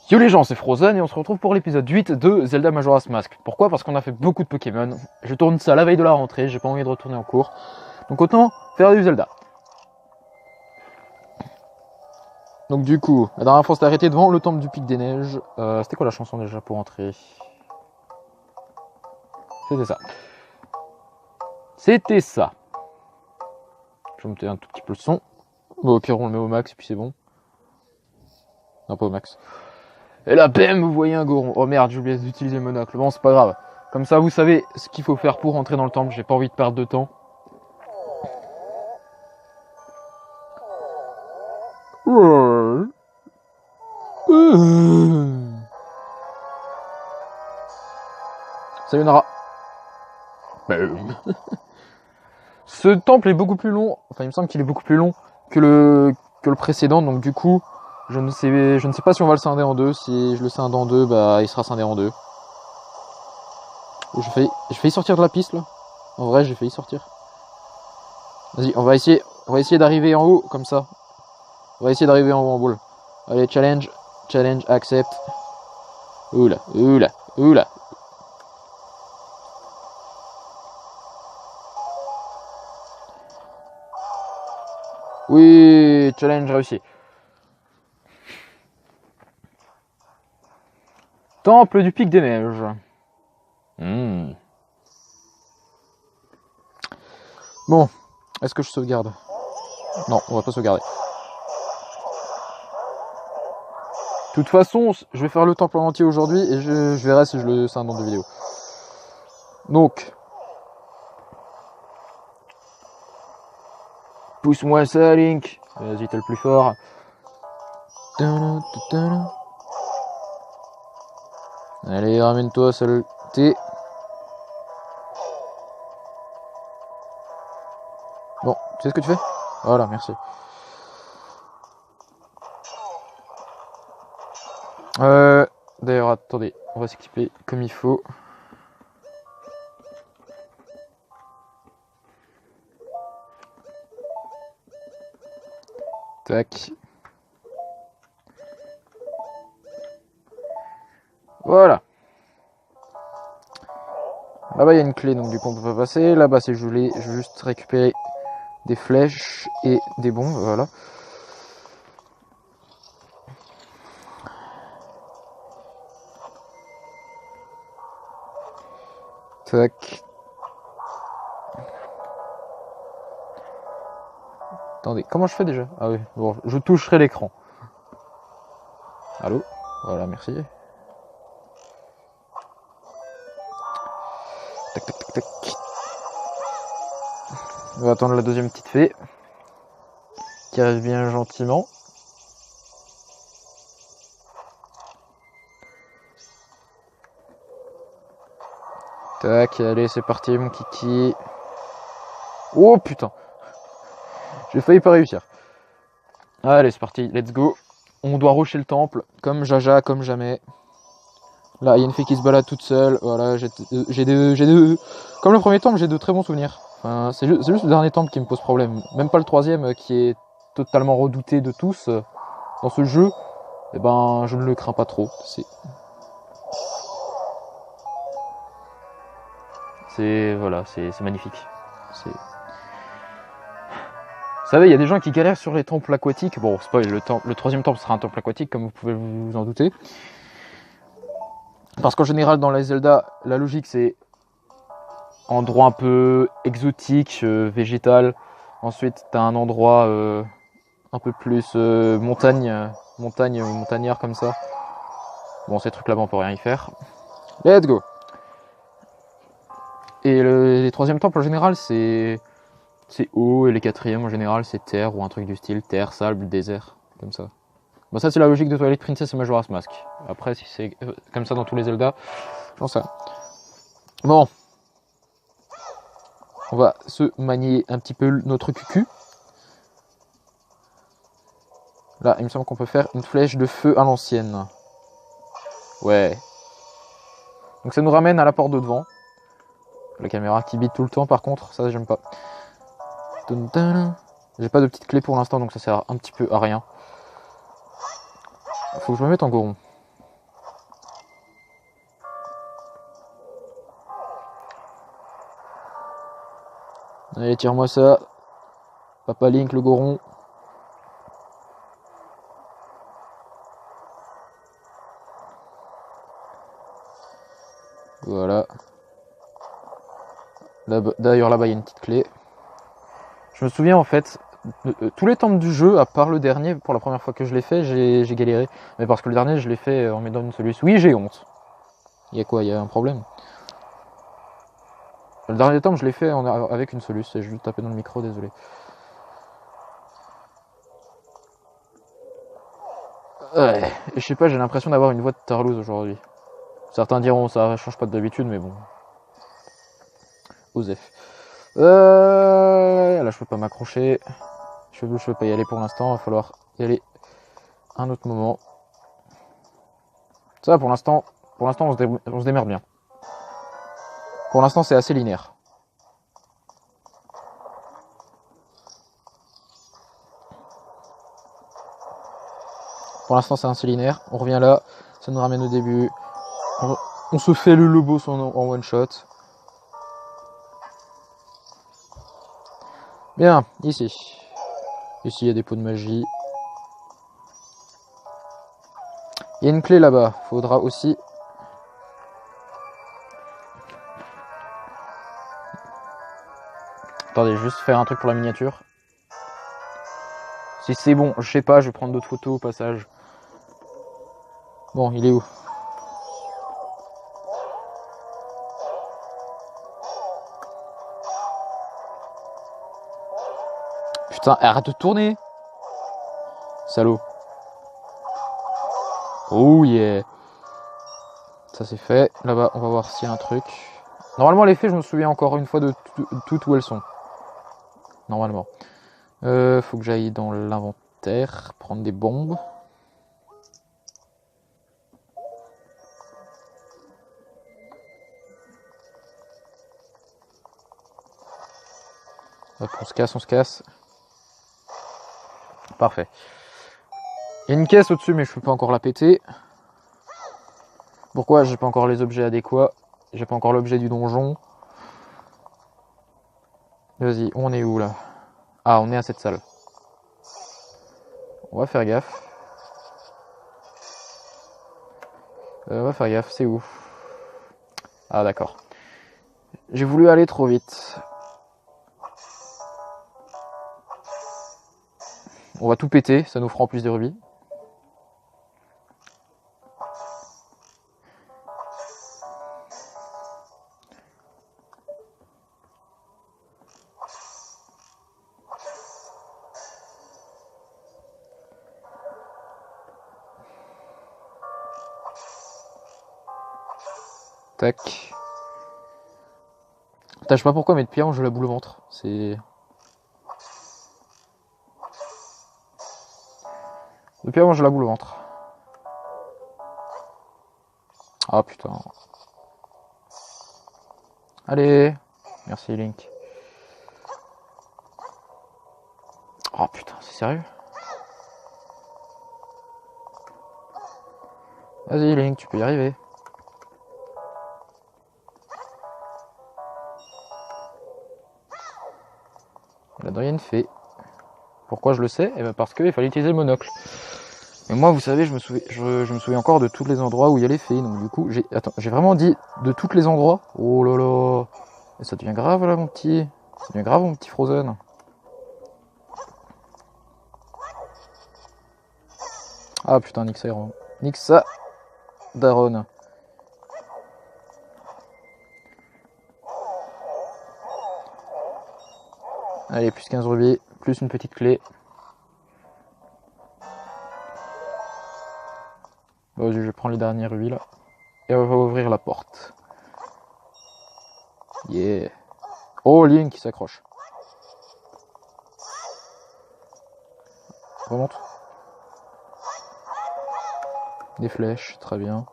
Yo les gens, c'est Frozen et on se retrouve pour l'épisode 8 de Zelda Majora's Mask. Pourquoi? Parce qu'on a fait beaucoup de Pokémon. Je tourne ça la veille de la rentrée, j'ai pas envie de retourner en cours. Donc autant faire du Zelda. Donc du coup, la dernière fois on s'était arrêté devant le temple du Pic des Neiges. C'était quoi la chanson déjà pour entrer? C'était ça. C'était ça. Je vais monter un tout petit peu le son. Bon, au pire on le met au max et puis c'est bon. Non, pas au max. Et là, bam, vous voyez un Goron. Oh merde, j'ai oublié d'utiliser le monocle. Bon, c'est pas grave. Comme ça, vous savez ce qu'il faut faire pour entrer dans le temple. J'ai pas envie de perdre de temps. Salut Nara. Ce temple est beaucoup plus long. Enfin, il me semble qu'il est beaucoup plus long que le précédent. Donc du coup, je ne sais pas si on va le scinder en deux. Si je le scinde en deux, bah il sera scindé en deux. J'ai failli sortir de la piste là. En vrai, j'ai failli sortir. Vas-y, on va essayer d'arriver en haut comme ça. On va essayer d'arriver en haut en boule. Allez, challenge, accept. Oula, oula, oula. Oui, challenge réussi. Temple du Pic des Neiges. Bon, est-ce que je sauvegarde? Non, on va pas sauvegarder. De toute façon, je vais faire le temple en entier aujourd'hui et je verrai si je le scinde dans deux vidéos. Donc, pousse-moi ça, Link. Vas-y, t'es le plus fort. Allez, ramène-toi, saleté. Bon, tu sais ce que tu fais? Voilà, merci. D'ailleurs, attendez, on va s'équiper comme il faut. Tac. Voilà. Là-bas, il y a une clé, donc du coup, on peut pas passer. Là-bas, c'est gelé. Je vais juste récupérer des flèches et des bombes, voilà. Tac. Attendez, comment je fais déjà? Ah oui, bon, je toucherai l'écran. Allô? Voilà, merci. Tac, tac, tac, tac. On va attendre la deuxième petite fée. Qui arrive bien gentiment. Tac, allez, c'est parti, mon kiki. Oh putain! J'ai failli pas réussir. Allez, c'est parti, let's go. On doit rusher le temple, comme Jaja, comme jamais. Là, il y a une fille qui se balade toute seule. Voilà, j'ai deux. Comme le premier temple, j'ai de très bons souvenirs. Enfin, c'est juste le dernier temple qui me pose problème. Même pas le troisième qui est totalement redouté de tous dans ce jeu. Eh ben, je ne le crains pas trop. Voilà, c'est magnifique. Vous savez, il y a des gens qui galèrent sur les temples aquatiques. Bon, spoil, le troisième temple sera un temple aquatique, comme vous pouvez vous en douter. Parce qu'en général, dans les Zelda, la logique, c'est endroit un peu exotique, végétal. Ensuite, t'as un endroit un peu plus montagnard comme ça. Bon, ces trucs là-bas, on peut rien y faire. Let's go. Et les troisièmes temples, en général, c'est eau, et les quatrièmes, en général, c'est terre, ou un truc du style terre, sable, désert, comme ça. Bon, ça, c'est la logique de Twilight Princess et Majora's Mask. Après, si c'est comme ça dans tous les Zelda, j'en sais. Bon. On va se manier un petit peu notre cucu. Là, il me semble qu'on peut faire une flèche de feu à l'ancienne. Ouais. Donc ça nous ramène à la porte de devant. La caméra qui bite tout le temps, par contre, ça j'aime pas. J'ai pas de petite clé pour l'instant, donc ça sert un petit peu à rien. Faut que je me mette en Goron. Allez, tire-moi ça. Papa Link, le goron. Voilà. D'ailleurs, là-bas, il y a une petite clé. Je me souviens, en fait, tous les temples du jeu, à part le dernier, pour la première fois que je l'ai fait, j'ai galéré. Mais parce que le dernier, je l'ai fait en mettant une solution. Oui, j'ai honte. Il y a quoi? Il y a un problème? Le dernier temple, je l'ai fait avec une solution. Je vais taper dans le micro, désolé. Ouais, je sais pas, j'ai l'impression d'avoir une voix de tarlouse aujourd'hui. Certains diront ça change pas d'habitude, mais bon. Osef. Là, je peux pas m'accrocher. Je peux pas y aller pour l'instant. Il va falloir y aller un autre moment. Ça, pour l'instant, on se démerde bien. Pour l'instant, c'est assez linéaire. Pour l'instant, c'est assez linéaire. On revient là. Ça nous ramène au début. On se fait le lobo en one shot. Bien, ici. Ici, il y a des pots de magie. Il y a une clé là-bas. Faudra aussi... Attendez, juste faire un truc pour la miniature. Si c'est bon, je sais pas, je vais prendre d'autres photos au passage. Bon, il est où? Putain, arrête de tourner! Salaud. Oh yeah! Ça c'est fait. Là-bas, on va voir s'il y a un truc. Normalement, les fées, je me souviens encore une fois de toutes où elles sont. Normalement. Faut que j'aille dans l'inventaire, prendre des bombes. Hop, on se casse, on se casse. Parfait. Il y a une caisse au-dessus, mais je peux pas encore la péter. Pourquoi? J'ai pas encore les objets adéquats. J'ai pas encore l'objet du donjon. Vas-y, on est où là? Ah, on est à cette salle. On va faire gaffe. On va faire gaffe, c'est où? Ah d'accord. J'ai voulu aller trop vite. On va tout péter, ça nous fera en plus des rubis. Tac. Putain, je sais pas pourquoi, mais depuis avant, je la boule au ventre. C'est... Depuis avant, je la boule au ventre. Ah putain. Allez. Merci Link. Oh putain, c'est sérieux? Vas-y Link, tu peux y arriver. Là-dedans, il y a une fée. Pourquoi je le sais? Eh ben parce qu'il fallait utiliser le monocle. Mais moi, vous savez, je me souviens encore de tous les endroits où il y a les fées. Donc du coup, j'ai vraiment dit de tous les endroits. Oh là là. Et ça devient grave là, mon petit. Ça devient grave, mon petit Frozen. Ah putain, Nixa Daron. Nixa Daron. Allez, plus 15 rubis, plus une petite clé. Vas-y, je prends les derniers rubis là. Et on va ouvrir la porte. Yeah. Oh, Link qui s'accroche. Remonte. Des flèches, très bien.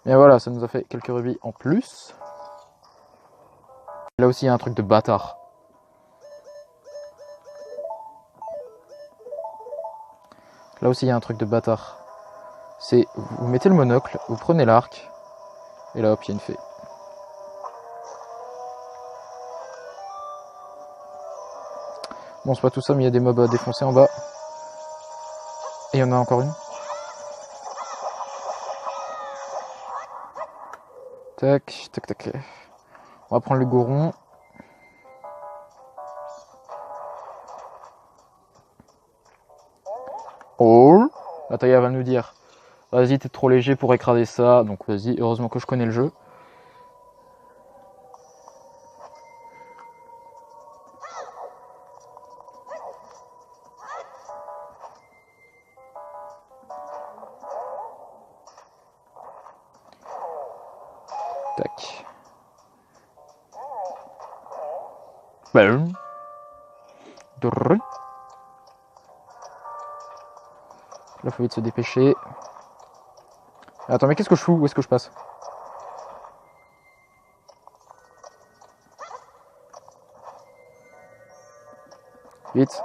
Et voilà, ça nous a fait quelques rubis en plus. Là aussi, il y a un truc de bâtard. Là aussi, il y a un truc de bâtard. C'est, vous mettez le monocle, vous prenez l'arc, et là, hop, il y a une fée. Bon, c'est pas tout ça, mais il y a des mobs à défoncer en bas. Et il y en a encore une. Tac, tac, tac. On va prendre le goron. Oh, la Taya va nous dire, vas-y, t'es trop léger pour écraser ça. Donc vas-y, heureusement que je connais le jeu. Tac. Boum. Drrr. Là, faut vite se dépêcher. Attends, mais qu'est-ce que je fous? Où est-ce que je passe? Vite.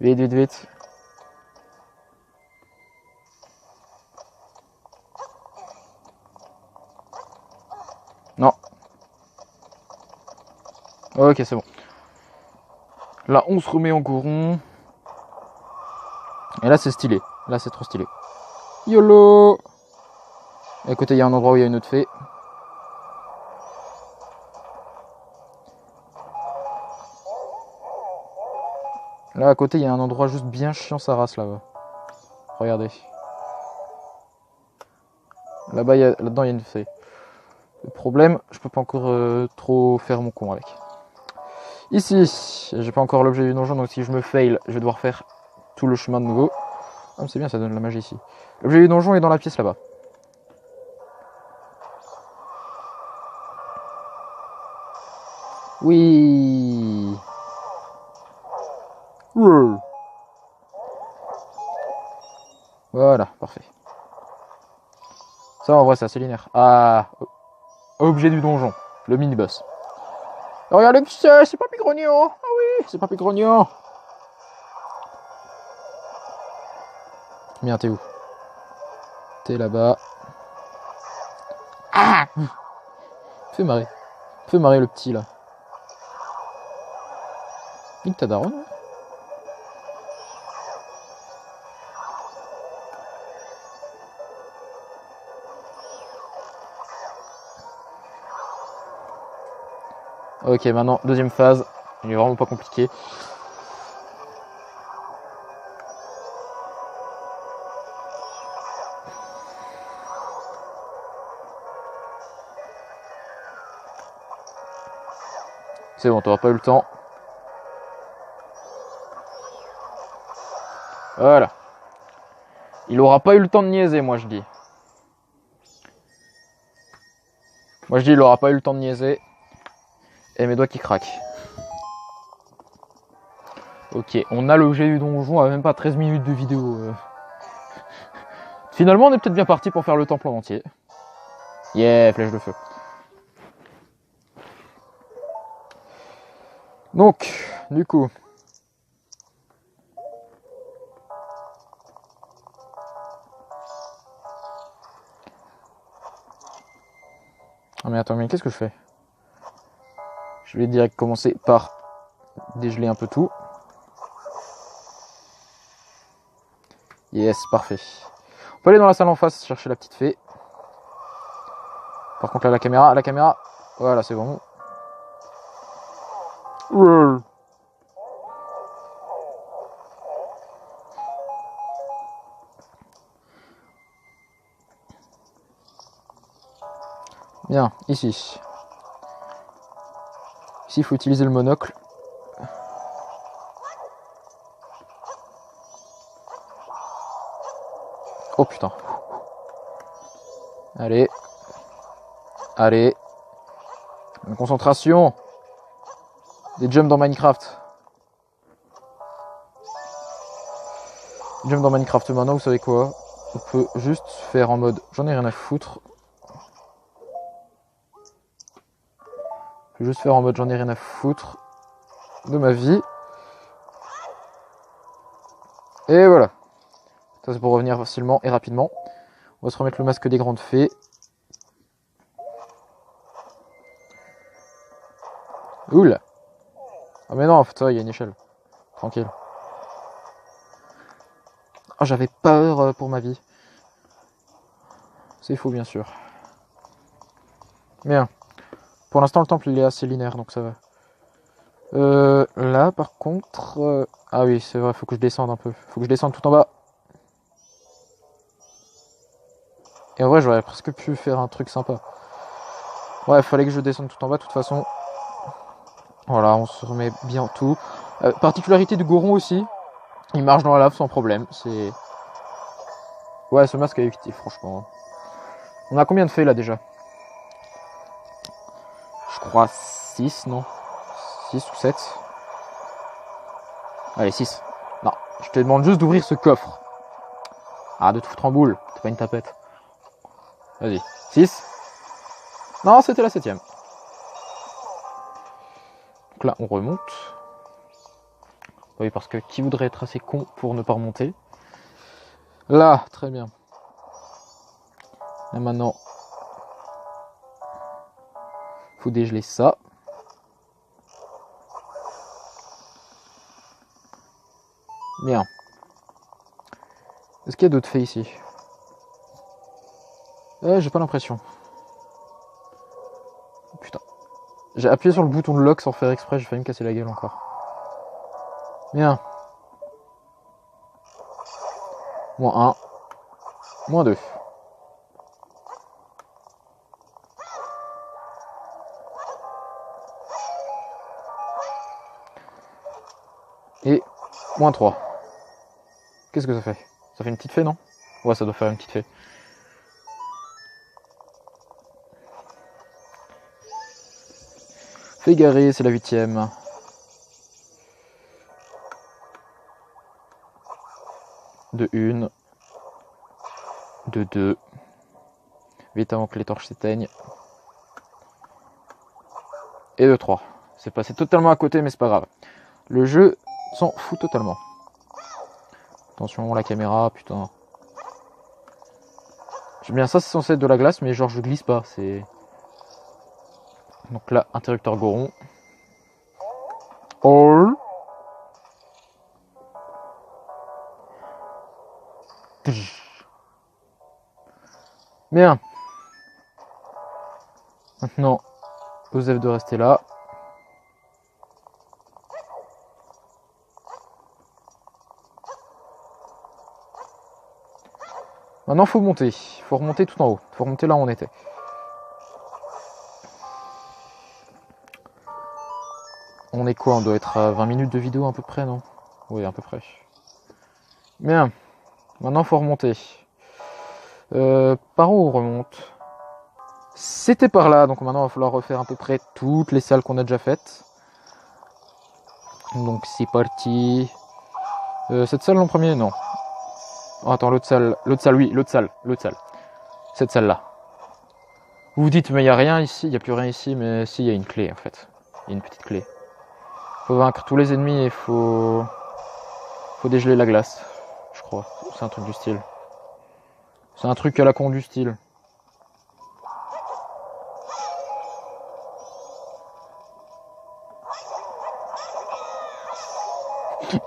Vite, vite, vite. Non. Ok, c'est bon. Là, on se remet en goron. Et là, c'est stylé. Là, c'est trop stylé. YOLO! Et à côté, il y a un endroit où il y a une autre fée. Là, à côté, il y a un endroit juste bien chiant sa race, là-bas. Regardez. Là-bas, là-dedans, il y a une fée. Le problème, je peux pas encore trop faire mon con avec. Ici, j'ai pas encore l'objet du donjon, donc si je me fail, je vais devoir faire tout le chemin de nouveau. Ah, c'est bien, ça donne la magie ici. L'objet du donjon est dans la pièce là-bas. Oui. Voilà, parfait. Ça, en vrai, c'est assez linéaire. Ah, objet du donjon, le mini-boss. Regardez qui c'est Papy Grognon. Ah oui, c'est Papy Grognon. Bien, t'es où? T'es là-bas. Ah, fais marrer. Fais marrer le petit, là. Nique ta daronne, hein. Ok, maintenant, deuxième phase. Il est vraiment pas compliqué. C'est bon, t'auras pas eu le temps. Voilà. Il aura pas eu le temps de niaiser, moi je dis. Moi je dis, il aura pas eu le temps de niaiser. Et mes doigts qui craquent. Ok, on a l'objet du donjon à même pas 13 minutes de vidéo. Finalement, on est peut-être bien parti pour faire le temple en entier. Yeah, flèche de feu. Donc, du coup... Ah mais attends, mais qu'est-ce que je fais? Je vais direct commencer par dégeler un peu tout. Yes, parfait. On peut aller dans la salle en face chercher la petite fée. Par contre là, la caméra, voilà, c'est bon. Bien, ici. Ici, il faut utiliser le monocle. Oh putain. Allez. Allez. Une concentration. Des jumps dans Minecraft. Jump dans Minecraft maintenant, vous savez quoi? On peut juste faire en mode j'en ai rien à foutre. Je vais juste faire en mode j'en ai rien à foutre de ma vie. Et voilà. Ça c'est pour revenir facilement et rapidement. On va se remettre le masque des grandes fées. Oula. Ah mais non, ça, il y a une échelle. Tranquille. Oh, j'avais peur pour ma vie. C'est faux, bien sûr. Bien. Pour l'instant, le temple, il est assez linéaire, donc ça va. Là, par contre... Ah oui, c'est vrai, faut que je descende un peu. Faut que je descende tout en bas. Et en vrai, j'aurais presque pu faire un truc sympa. Ouais, fallait que je descende tout en bas, de toute façon. Voilà, on se remet bien tout. Particularité du Goron aussi, il marche dans la lave sans problème. C'est... Ouais, ce masque est utile, franchement. On a combien de fées là déjà? Je crois 6, non? 6 ou 7. Allez, 6. Non, je te demande juste d'ouvrir ce coffre. Ah, de te foutre en boule, t'es pas une tapette. Vas-y. 6. Non, c'était la 7ème. Donc là, on remonte. Oui, parce que qui voudrait être assez con pour ne pas remonter? Là, très bien. Là maintenant, faut dégeler ça. Bien. Est-ce qu'il y a d'autres faits ici? J'ai pas l'impression. Putain. J'ai appuyé sur le bouton de lock sans faire exprès, j'ai failli me casser la gueule encore. Bien. -1. -2. Et -3. Qu'est-ce que ça fait? Ça fait une petite fée, non? Ouais, ça doit faire une petite fée. Fée garée, c'est la 8ème. De 1. De 2. Vite avant que les torches s'éteignent. Et de 3. C'est passé totalement à côté, mais c'est pas grave. Le jeu s'en fout totalement. Attention, la caméra, putain. J'aime bien ça, c'est censé être de la glace, mais genre je glisse pas. C'est... Donc là, interrupteur Goron. Oh. Bien. Maintenant, Osef de rester là. Maintenant, faut monter. Faut remonter tout en haut. Faut remonter là où on était. On est quoi? On doit être à 20 minutes de vidéo à peu près, non? Oui, à peu près. Bien. Maintenant, faut remonter. Par où on remonte? C'était par là, donc maintenant il va falloir refaire à peu près toutes les salles qu'on a déjà faites. Donc c'est parti. Cette salle en premier, non. Oh, attends, l'autre salle, oui, l'autre salle. Cette salle-là. Vous vous dites, mais il n'y a rien ici, il n'y a plus rien ici, mais si, il y a une clé en fait. Il y a une petite clé. Faut vaincre tous les ennemis et faut dégeler la glace, je crois. C'est un truc du style. C'est un truc à la con du style.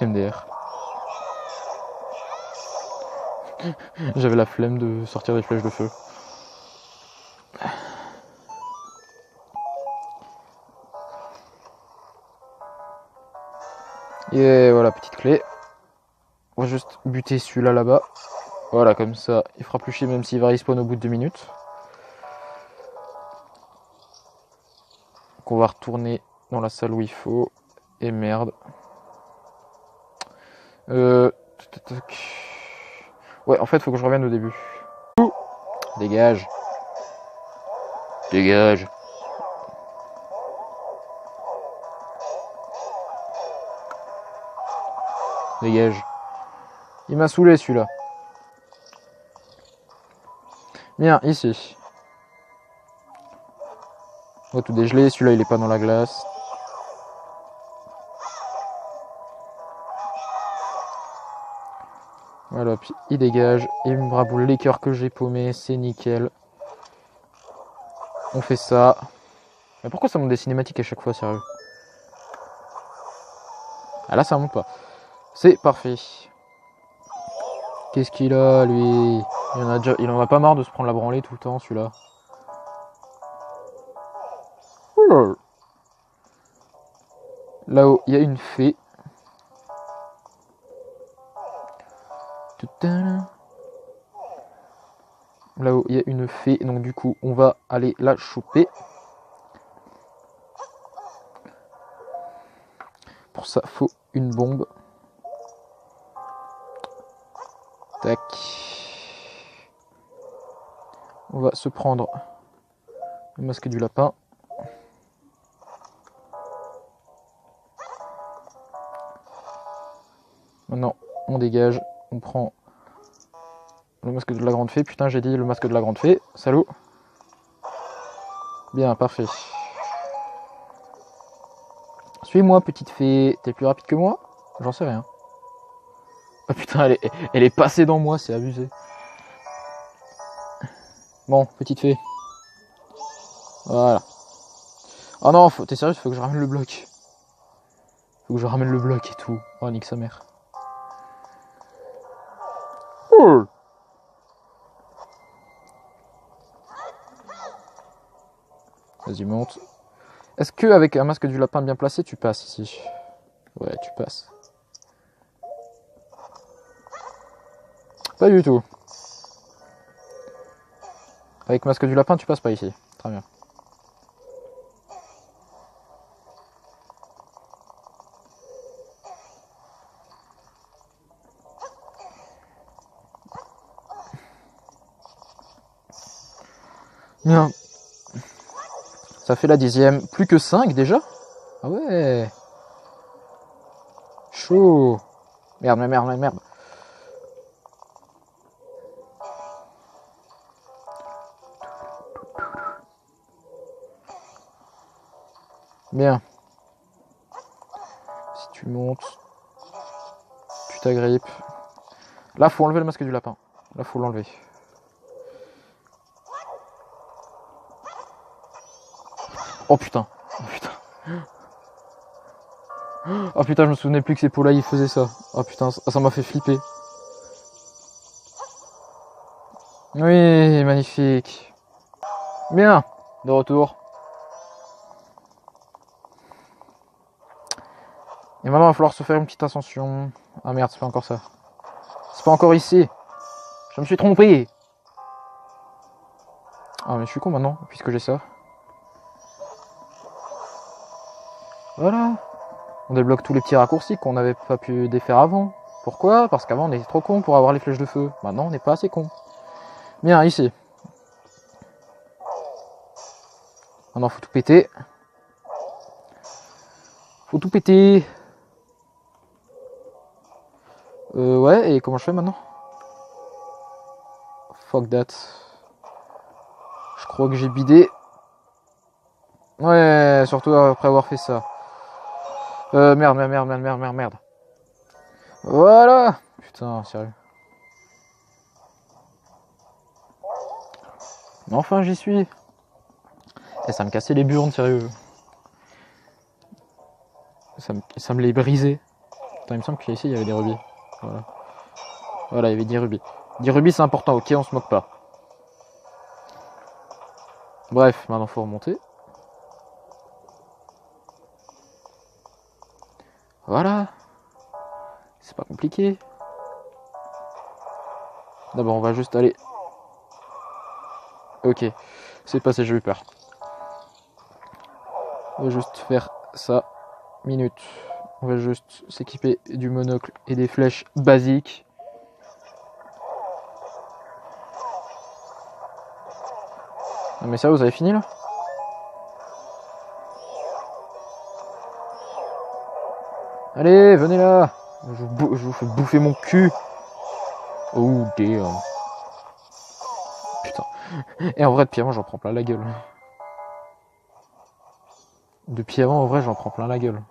MDR. J'avais la flemme de sortir des flèches de feu. Et voilà, petite clé. On va juste buter celui-là là-bas. Voilà, comme ça, il fera plus chier même s'il va respawn au bout de 2 minutes. Donc on va retourner dans la salle où il faut. Et merde. Ouais, en fait, faut que je revienne au début. Dégage. Dégage. Dégage. Il m'a saoulé celui-là. Bien, ici. On va tout dégeler. Celui-là, il est pas dans la glace. Voilà, puis il dégage. Il me braboule les cœurs que j'ai paumés. C'est nickel. On fait ça. Mais pourquoi ça monte des cinématiques à chaque fois, sérieux? Ah là, ça monte pas. C'est parfait. Qu'est-ce qu'il a, lui? Il en a pas marre de se prendre la branlée tout le temps, celui-là. Là-haut, il y a une fée. Là-haut, il y a une fée. Donc, du coup, on va aller la choper. Pour ça, faut une bombe. Tac. On va se prendre le masque du lapin. Maintenant, on dégage. On prend le masque de la grande fée. Putain, j'ai dit le masque de la grande fée. Salaud. Bien, parfait. Suis-moi, petite fée. T'es plus rapide que moi? J'en sais rien. Oh putain, elle est passée dans moi, c'est abusé. Bon, petite fée. Voilà. Oh non, t'es sérieux, faut que je ramène le bloc. Faut que je ramène le bloc et tout. Oh, nique sa mère. Oh. Vas-y, monte. Est-ce qu'avec un masque du lapin bien placé, tu passes ici? Ouais, tu passes. Pas du tout. Avec masque du lapin, tu passes pas ici. Très bien. Bien. Ça fait la 10e. Plus que 5 déjà? Ah ouais. Chaud. Merde, merde, merde. Bien. Si tu montes, tu t'agrippes. Là, faut enlever le masque du lapin. Là, faut l'enlever. Oh putain. Oh putain. Oh putain, je me souvenais plus que ces pots-là, ils faisaient ça. Oh putain, ça m'a fait flipper. Oui, magnifique. Bien, de retour. Et maintenant, il va falloir se faire une petite ascension. Ah merde, c'est pas encore ça. C'est pas encore ici. Je me suis trompé. Ah mais je suis con maintenant, puisque j'ai ça. Voilà. On débloque tous les petits raccourcis qu'on n'avait pas pu défaire avant. Pourquoi? Parce qu'avant on était trop con pour avoir les flèches de feu. Maintenant on n'est pas assez con. Bien, ici. Maintenant faut tout péter. Faut tout péter. Ouais, et comment je fais maintenant? Fuck that. Je crois que j'ai bidé. Ouais, surtout après avoir fait ça. Merde. Voilà. Putain, sérieux. Mais enfin, j'y suis. Et ça me cassait les burnes, sérieux. Ça me les brisait. Attends, il me semble qu'ici, il y avait des rubis. Voilà. Voilà, il y avait 10 rubis. 10 rubis, c'est important, ok, on se moque pas. Bref, maintenant, faut remonter. Voilà. C'est pas compliqué. D'abord, on va juste aller... Ok, c'est passé, j'ai eu peur. On va juste faire ça. Minute. On va juste s'équiper du monocle et des flèches basiques. Non mais ça, vous avez fini là? Allez, venez là. Je vous fais bouffer mon cul. Oh damn. Putain. Et en vrai, depuis avant, j'en prends plein la gueule. Depuis avant, en vrai, j'en prends plein la gueule.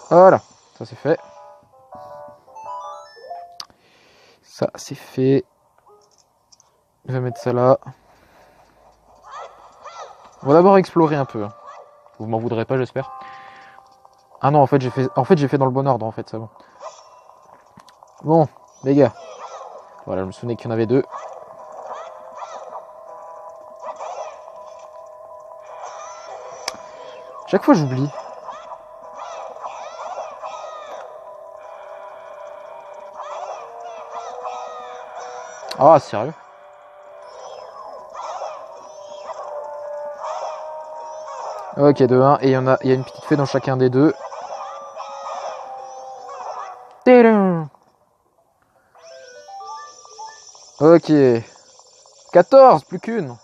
Voilà, ça c'est fait. Ça, c'est fait. Je vais mettre ça là. On va d'abord explorer un peu. Vous m'en voudrez pas, j'espère. Ah non, en fait, j'ai fait dans le bon ordre, en fait, c'est bon. Bon, les gars. Voilà, je me souvenais qu'il y en avait 2. Chaque fois, j'oublie. Ah, sérieux? Ok, 2-1. Et il y a une petite fée dans chacun des 2. Tadam! Ok. 14, plus qu'une.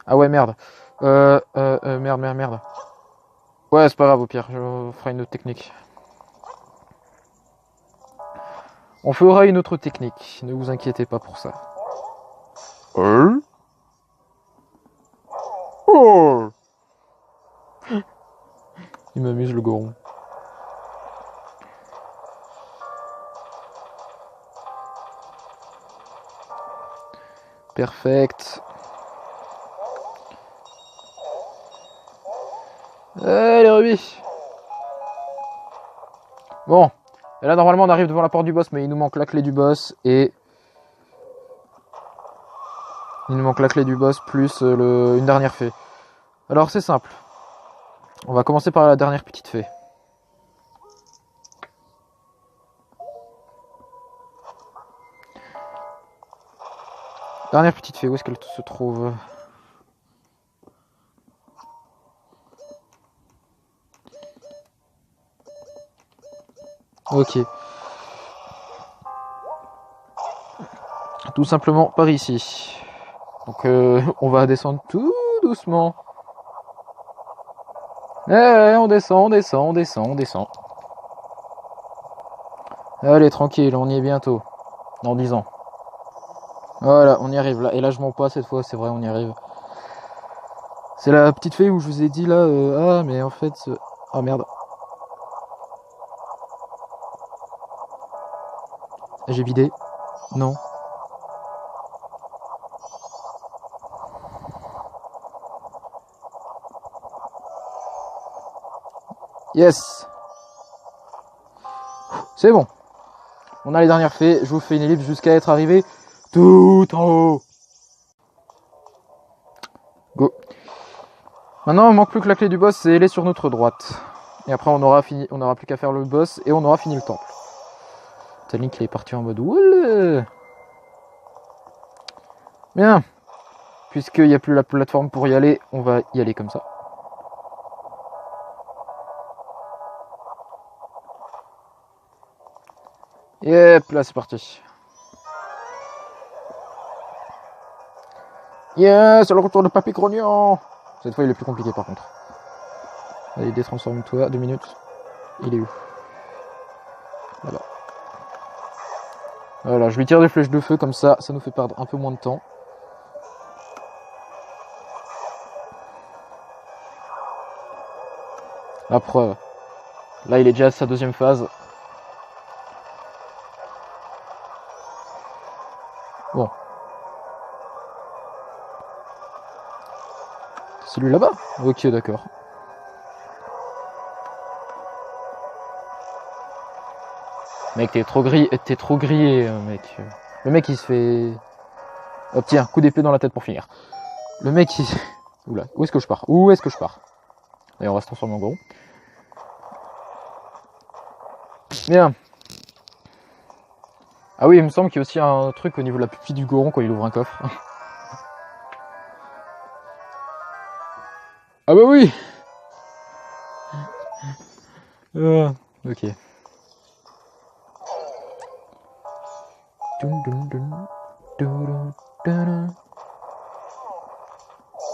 Ah ouais, merde. Merde. Ouais, c'est pas grave, au pire, je ferai une autre technique. On fera une autre technique, ne vous inquiétez pas pour ça. Oh, il m'amuse le goron. Perfect. Allez, Ruby. Bon. Et là, normalement, on arrive devant la porte du boss, mais il nous manque la clé du boss et... Il nous manque la clé du boss plus une dernière fée. Alors, c'est simple. On va commencer par la dernière petite fée. Dernière petite fée, où est-ce qu'elle se trouve? Ok. Tout simplement par ici. Donc on va descendre tout doucement. On descend. Allez, tranquille, on y est bientôt. Dans 10 ans. Voilà, on y arrive là. Et là, je mens pas cette fois, c'est vrai, on y arrive. C'est la petite fée où je vous ai dit là, ah, mais en fait... Oh merde. J'ai vidé. Non. Yes. C'est bon. On a les dernières fées. Je vous fais une ellipse jusqu'à être arrivé tout en haut. Go. Maintenant, il manque plus que la clé du boss, et elle est sur notre droite. Et après, on aura plus qu'à faire le boss et on aura fini le temple. Link, il est parti en mode woule. Bien. Puisqu'il n'y a plus la plateforme pour y aller, on va y aller comme ça. Yep, là c'est parti. Yes, c'est le retour de Papy Grognon. Cette fois, il est plus compliqué par contre. Allez, détransforme-toi, 2 minutes. Il est où? Là-bas. Voilà, je lui tire des flèches de feu comme ça, ça nous fait perdre un peu moins de temps. La preuve. Là, il est déjà à sa deuxième phase. Bon. Celui là-bas? Ok, d'accord. Mec, t'es trop grillé, mec. Le mec, il se fait... Hop, tiens, coup d'épée dans la tête pour finir. Le mec, il... Oula, où est-ce que je pars? D'ailleurs, on va se transformer en gros. Bien. Ah oui, il me semble qu'il y a aussi un truc au niveau de la pupille du goron quand il ouvre un coffre. Ah bah oui. Ok.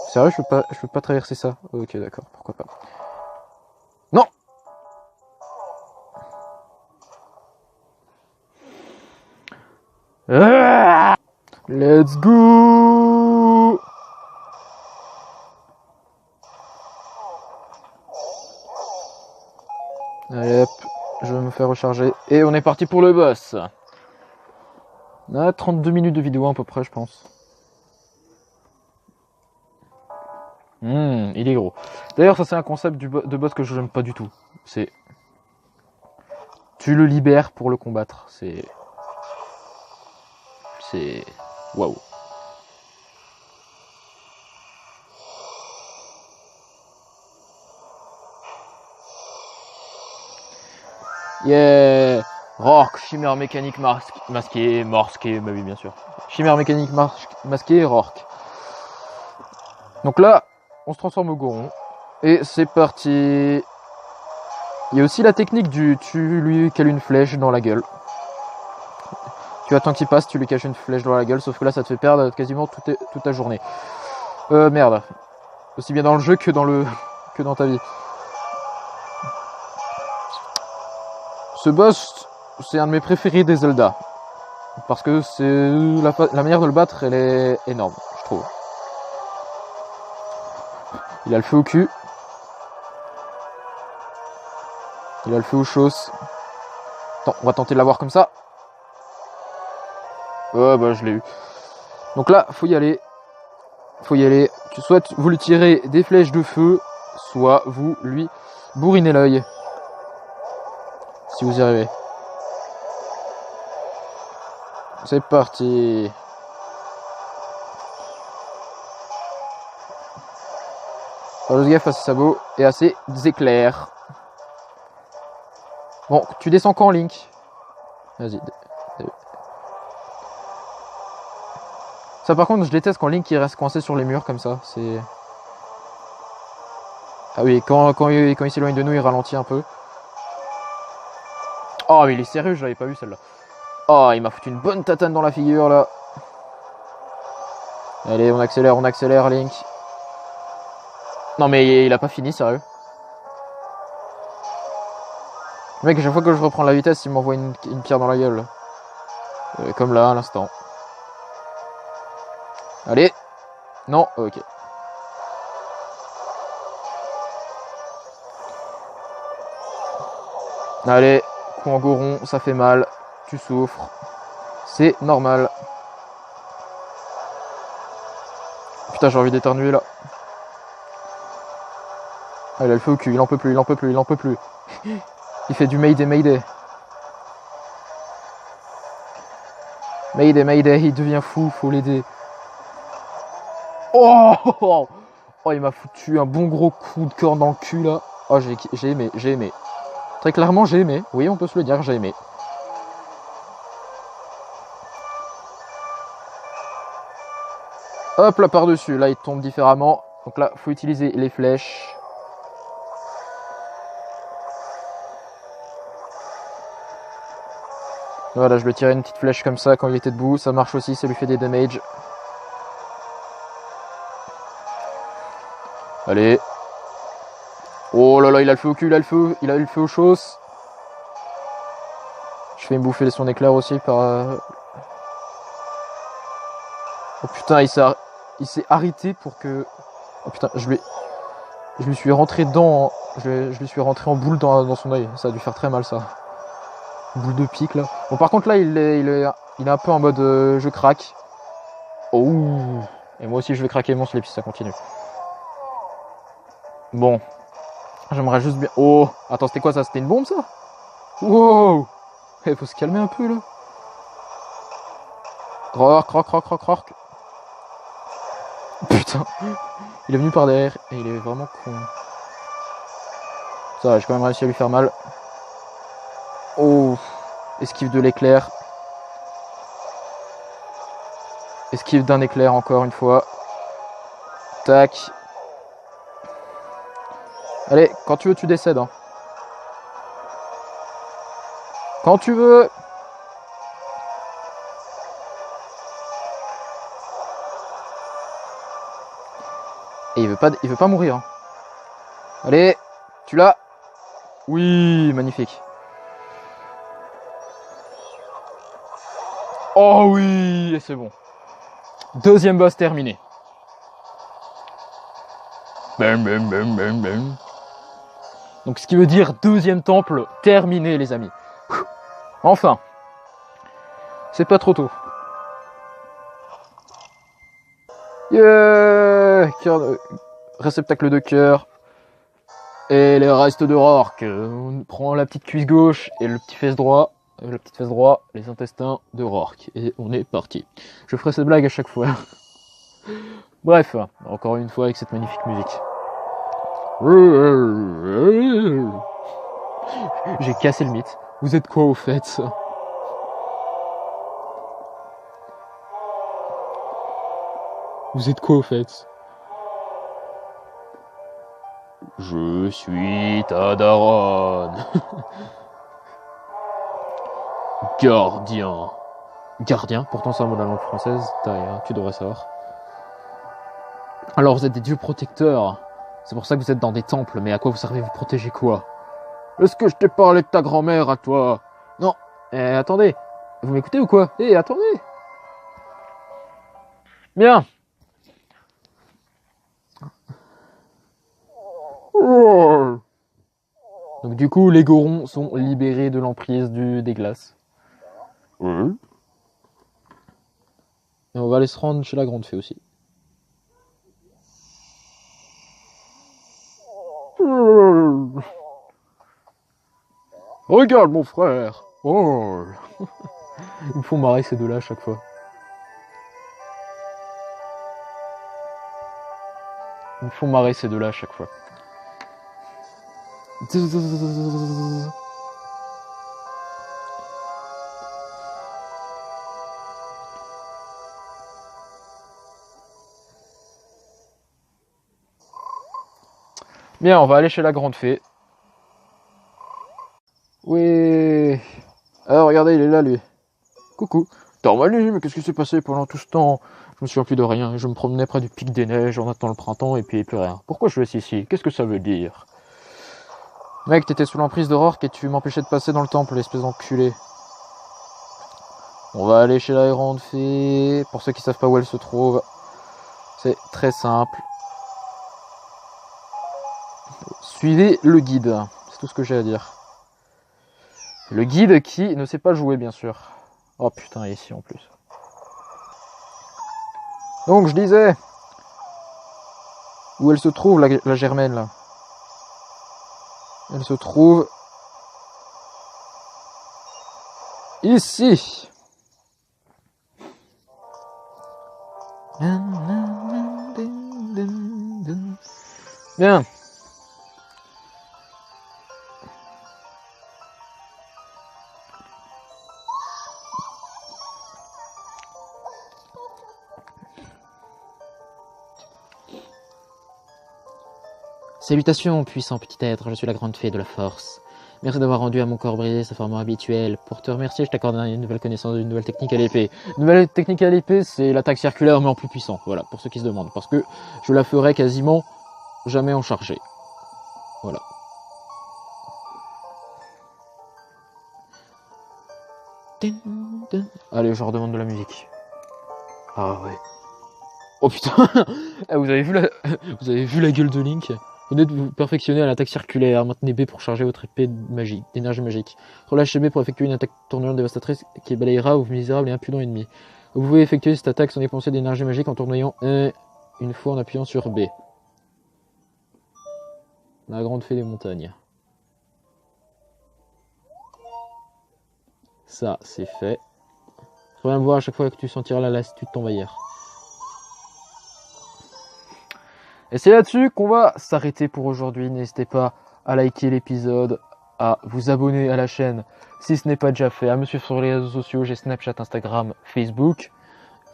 Sérieux, je peux pas traverser ça. Ok, d'accord, pourquoi pas. Non. Let's go. Allez hop, je me fais recharger. Et on est parti pour le boss. 32 minutes de vidéo à peu près, je pense. Il est gros. D'ailleurs, ça c'est un concept de boss que je n'aime pas du tout. C'est... Tu le libères pour le combattre. C'est... Waouh. Yeah. Rourke, chimère mécanique masquée, bah oui bien sûr. Chimère mécanique masquée, Rourke. Donc là, on se transforme au Goron. Et c'est parti. Il y a aussi la technique du tu lui cales une flèche dans la gueule. Tu attends qu'il passe, tu lui caches une flèche dans la gueule, sauf que là ça te fait perdre quasiment toute ta journée. Merde. Aussi bien dans le jeu que dans ta vie. Ce boss, c'est un de mes préférés des Zelda. Parce que c'est la manière de le battre, elle est énorme, je trouve. Il a le feu au cul. Il a le feu aux choses. Attends, on va tenter de l'avoir comme ça. Oh bah je l'ai eu. Donc là, faut y aller. Faut y aller. Soit vous lui tirez des flèches de feu, soit vous lui bourrinez l'œil. Si vous y arrivez. C'est parti. Alors, le gars face à sabot et à ses éclairs. Bon, tu descends quand, Link? Vas-y. Ça, par contre, je déteste quand Link il reste coincé sur les murs comme ça. C'est... Ah oui, quand il s'éloigne de nous, il ralentit un peu. Oh, mais il est sérieux, je l'avais pas vu celle-là. Oh, il m'a foutu une bonne tatane dans la figure, là. Allez, on accélère, Link. Non, mais il a pas fini, sérieux. Mec, à chaque fois que je reprends la vitesse, il m'envoie une pierre dans la gueule. Comme là, à l'instant. Allez. Non, ok. Allez, coup en goron, ça fait mal. Tu souffres. C'est normal. Putain, j'ai envie d'éternuer là. Ah, il a le feu au cul, il en peut plus. Il fait du Mayday. Mayday, il devient fou, faut l'aider. Oh, il m'a foutu un bon gros coup de corne dans le cul là. Oh, j'ai aimé. Très clairement, j'ai aimé. Oui, on peut se le dire, j'ai aimé. Hop là, par-dessus. Là, il tombe différemment. Donc là, faut utiliser les flèches. Voilà, je lui ai tiré une petite flèche comme ça quand il était debout. Ça marche aussi, ça lui fait des damages. Allez. Oh là là, il a le feu au cul, il a le feu aux choses. Je fais me bouffer son éclair aussi par... Oh putain, il s'est arrêté pour que... Oh putain, je lui suis rentré dedans, je lui suis rentré en boule dans son oeil. Ça a dû faire très mal, ça. Boule de pique, là. Bon, par contre, là, il est un peu en mode je craque. Oh. Et moi aussi, je vais craquer mon slip si ça continue. Bon. J'aimerais juste bien... Oh. Attends, c'était quoi ça? C'était une bombe, ça? Wow. Il faut se calmer un peu, là. Rock. Putain. Il est venu par derrière et il est vraiment con. Ça va, j'ai quand même réussi à lui faire mal. Oh. Esquive de l'éclair. Esquive d'un éclair encore une fois. Tac. Allez, quand tu veux, tu décèdes. Hein. Quand tu veux. Et il veut pas mourir. Hein. Allez, tu l'as. Oui, magnifique. Oh oui, et c'est bon. Deuxième boss terminé. Bam. Donc Donc ce qui veut dire deuxième temple terminé, les amis. Enfin, c'est pas trop tôt. Yeah, réceptacle de cœur. Et les restes de Rourke. On prend la petite cuisse gauche et le petit fesse droit. La petite fesse droit, les intestins de Rourke. Et on est parti. Je ferai cette blague à chaque fois. Bref, encore une fois avec cette magnifique musique. J'ai cassé le mythe. Vous êtes quoi au fait? Vous êtes quoi au fait? Je suis ta daronne. Gardien. Gardien, pourtant c'est un mot de la langue française, tu devrais savoir. Alors vous êtes des dieux protecteurs. C'est pour ça que vous êtes dans des temples, mais à quoi vous servez? Vous protégez quoi? Est-ce que je t'ai parlé de ta grand-mère à toi? Non. Attendez. Vous m'écoutez ou quoi? Attendez. Bien. Donc du coup, les Gorons sont libérés de l'emprise des glaces. Et on va aller se rendre chez la grande fée aussi. Regarde mon frère. Oh. Ils me font marrer ces deux-là à chaque fois. Ils me font marrer ces deux-là à chaque fois. Bien, on va aller chez la grande fée. Oui. Alors regardez, il est là lui. Coucou. Manu, mais qu'est-ce qui s'est passé pendant tout ce temps? Je me souviens plus de rien. Je me promenais près du pic des neiges en attendant le printemps et puis plus rien. Pourquoi je suis ici? Qu'est-ce que ça veut dire? Mec, t'étais sous l'emprise de Rourke et tu m'empêchais de passer dans le temple, l'espèce d'enculé. On va aller chez la grande fée. Pour ceux qui savent pas où elle se trouve, c'est très simple. Suivez le guide. C'est tout ce que j'ai à dire. Le guide qui ne sait pas jouer, bien sûr. Oh putain, il est ici en plus. Donc, je disais... Où elle se trouve, la germaine, là? Elle se trouve... ici. Bien. Salutations, puissant petit être, je suis la grande fée de la force. Merci d'avoir rendu à mon corps brisé sa forme habituelle. Pour te remercier, je t'accorde une nouvelle connaissance d'une nouvelle technique à l'épée. Une nouvelle technique à l'épée, c'est l'attaque circulaire, mais en plus puissant. Voilà, pour ceux qui se demandent. Parce que je la ferai quasiment jamais en chargé. Voilà. Allez, je redemande de la musique. Ah ouais. Oh putain. Vous avez vu la gueule de Link? Venez de vous perfectionner à l'attaque circulaire. Maintenez B pour charger votre épée magique, d'énergie magique. Relâchez B pour effectuer une attaque tournante dévastatrice qui balayera vos misérables et impudents ennemis. Vous pouvez effectuer cette attaque sans dépenser d'énergie magique en tournoyant une fois en appuyant sur B. La grande fée des montagnes. Ça, c'est fait. Reviens me voir à chaque fois que tu sentiras la lassitude t'envahir. Et c'est là-dessus qu'on va s'arrêter pour aujourd'hui. N'hésitez pas à liker l'épisode, à vous abonner à la chaîne si ce n'est pas déjà fait, à me suivre sur les réseaux sociaux, j'ai Snapchat, Instagram, Facebook.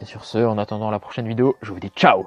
Et sur ce, en attendant la prochaine vidéo, je vous dis ciao!